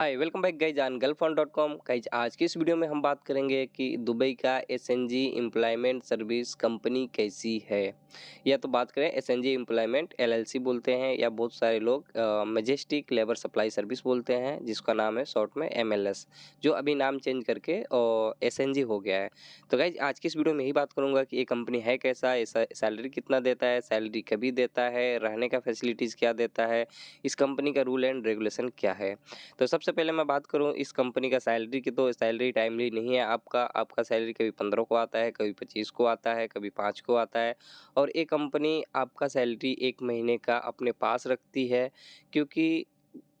Hi welcome back guys on girlfriend dot com. Guys आज की इस वीडियो में हम बात करेंगे कि दुबई का एसएनजी एम्प्लॉयमेंट सर्विस कंपनी कैसी है। या तो बात करें एसएनजी एम्प्लॉयमेंट एलएलसी बोलते हैं या बहुत सारे लोग मैजेस्टिक लेबर सप्लाई सर्विस बोलते हैं, जिसका नाम है शॉर्ट में एमएलएस, जो अभी नाम चेंज करके एसएनजी हो गया है। तो गाइज आज की इस वीडियो में यही बात करूंगा कि ये कंपनी है कैसा, सैलरी कितना देता है, सैलरी कभी देता है, रहने का फैसिलिटीज़ क्या देता है, इस कंपनी का रूल एंड रेगुलेशन क्या है। तो सबसे पहले मैं बात करूं इस कंपनी का सैलरी की, तो सैलरी टाइमली नहीं है। आपका सैलरी कभी 15 को आता है, कभी 25 को आता है, कभी 5 को आता है। और ये कंपनी आपका सैलरी 1 महीने का अपने पास रखती है, क्योंकि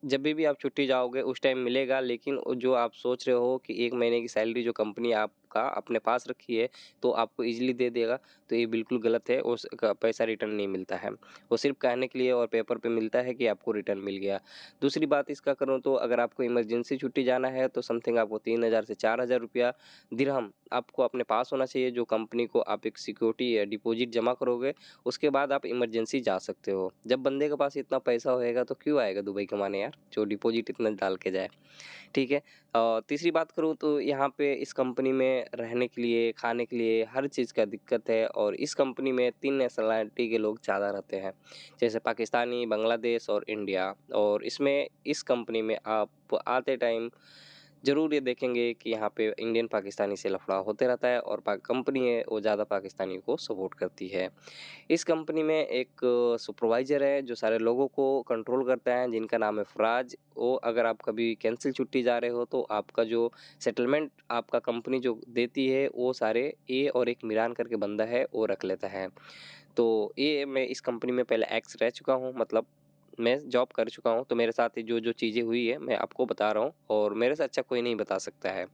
जब भी आप छुट्टी जाओगे उस टाइम मिलेगा। लेकिन जो आप सोच रहे हो कि 1 महीने की सैलरी जो कंपनी आपका अपने पास रखी है तो आपको ईज़िली दे देगा, तो ये बिल्कुल गलत है। उसका पैसा रिटर्न नहीं मिलता है, वो सिर्फ कहने के लिए और पेपर पे मिलता है कि आपको रिटर्न मिल गया। दूसरी बात इसका करूँ तो अगर आपको इमरजेंसी छुट्टी जाना है तो समथिंग आपको 3000 से 4000 रुपया दिरहम आपको अपने पास होना चाहिए, जो कंपनी को आप एक सिक्योरिटी या डिपॉजिट जमा करोगे, उसके बाद आप इमरजेंसी जा सकते हो। जब बंदे के पास इतना पैसा होएगा तो क्यों आएगा दुबई कमाने यार, जो डिपॉजिट इतना डाल के जाए। ठीक है। तीसरी बात करूँ तो यहाँ पे इस कंपनी में रहने के लिए, खाने के लिए हर चीज़ का दिक्कत है। और इस कंपनी में 3 नेशनलिटी के लोग ज़्यादा रहते हैं, जैसे पाकिस्तानी, बांग्लादेश और इंडिया। और इसमें इस कंपनी में आप आते टाइम ज़रूर ये देखेंगे कि यहाँ पे इंडियन पाकिस्तानी से लफड़ा होते रहता है, और कंपनी है वो ज़्यादा पाकिस्तानी को सपोर्ट करती है। इस कंपनी में एक सुपरवाइज़र है जो सारे लोगों को कंट्रोल करता है, जिनका नाम है फराज। वो अगर आप कभी कैंसिल छुट्टी जा रहे हो तो आपका जो सेटलमेंट आपका कंपनी जो देती है वो सारे ए और एक मिरान करके बंदा है वो रख लेता है। तो ये मैं इस कंपनी में पहले एक्स रह चुका हूँ, मतलब मैं जॉब कर चुका हूँ, तो मेरे साथ जो चीज़ें हुई है मैं आपको बता रहा हूँ, और मेरे से अच्छा कोई नहीं बता सकता है।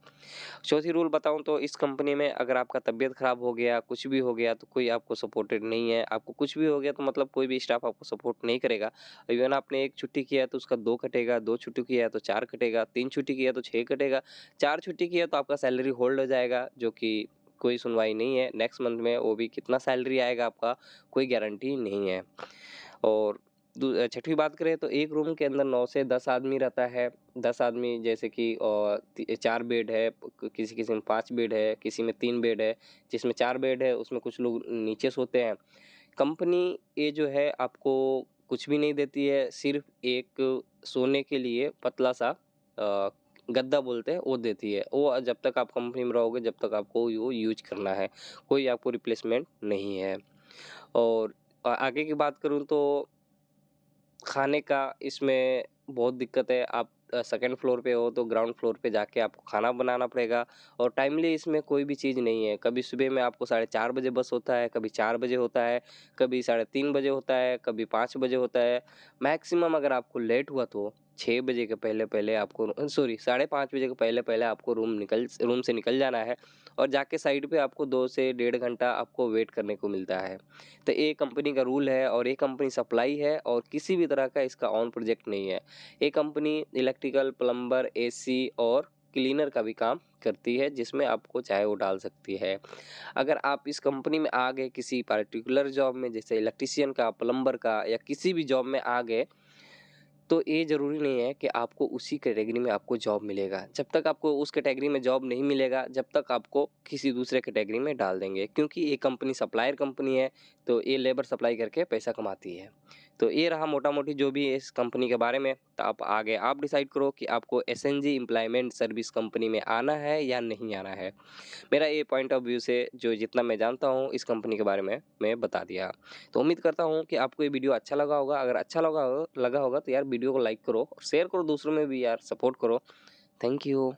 चौथी रूल बताऊँ तो इस कंपनी में अगर आपका तबीयत ख़राब हो गया, कुछ भी हो गया, तो कोई आपको सपोर्टेड नहीं है। आपको कुछ भी हो गया तो मतलब कोई भी स्टाफ आपको सपोर्ट नहीं करेगा। इवन आपने 1 छुट्टी किया है तो उसका 2 कटेगा, 2 छुट्टी किया है तो 4 कटेगा, 3 छुट्टी किया है तो 6 कटेगा, 4 छुट्टी किया तो आपका सैलरी होल्ड हो जाएगा, जो कि कोई सुनवाई नहीं है। नेक्स्ट मंथ में वो भी कितना सैलरी आएगा आपका, कोई गारंटी नहीं है। और छठवीं बात करें तो एक रूम के अंदर 9 से 10 आदमी रहता है। 10 आदमी जैसे कि 4 बेड है, किसी में 5 बेड है, किसी में 3 बेड है। जिसमें 4 बेड है उसमें कुछ लोग नीचे सोते हैं। कंपनी ये जो है आपको कुछ भी नहीं देती है, सिर्फ एक सोने के लिए पतला सा गद्दा बोलते हैं वो देती है। वो जब तक आप कंपनी में रहोगे जब तक आपको वो यूज करना है, कोई आपको रिप्लेसमेंट नहीं है। और आगे की बात करूँ तो खाने का इसमें बहुत दिक्कत है। आप सेकंड फ्लोर पे हो तो ग्राउंड फ्लोर पे जाके आपको खाना बनाना पड़ेगा। और टाइमली इसमें कोई भी चीज़ नहीं है। कभी सुबह में आपको 4:30 बजे बस होता है, कभी 4 बजे होता है, कभी 3:30 बजे होता है, कभी 5 बजे होता है। मैक्सिमम अगर आपको लेट हुआ तो 6 बजे के पहले-पहले आपको, सॉरी, 5:30 बजे के पहले-पहले आपको रूम से निकल जाना है, और जाके साइड पे आपको 2 से डेढ़ घंटा आपको वेट करने को मिलता है। तो ये कंपनी का रूल है, और ये कंपनी सप्लाई है, और किसी भी तरह का इसका ऑन प्रोजेक्ट नहीं है। ये कंपनी इलेक्ट्रिकल, प्लम्बर, एसी और क्लीनर का भी काम करती है, जिसमें आपको चाहे वो डाल सकती है। अगर आप इस कंपनी में आ गए किसी पार्टिकुलर जॉब में, जैसे इलेक्ट्रिशियन का, प्लम्बर का, या किसी भी जॉब में आ गए, तो ये ज़रूरी नहीं है कि आपको उसी कैटेगरी में आपको जॉब मिलेगा। जब तक आपको उस कैटेगरी में जॉब नहीं मिलेगा, जब तक आपको किसी दूसरे कैटेगरी में डाल देंगे, क्योंकि ये कंपनी सप्लायर कंपनी है, तो ये लेबर सप्लाई करके पैसा कमाती है। तो ये रहा मोटा मोटी जो भी है इस कंपनी के बारे में। तो आप आगे आप डिसाइड करो कि आपको एसएनजी एम्प्लॉयमेंट सर्विस कंपनी में आना है या नहीं आना है। मेरा ये पॉइंट ऑफ व्यू से जो जितना मैं जानता हूँ इस कंपनी के बारे में मैं बता दिया। तो उम्मीद करता हूँ कि आपको ये वीडियो अच्छा लगा होगा। अगर अच्छा लगा होगा तो यार वीडियो को लाइक करो और शेयर करो दूसरों में भी यार, सपोर्ट करो। Thank you.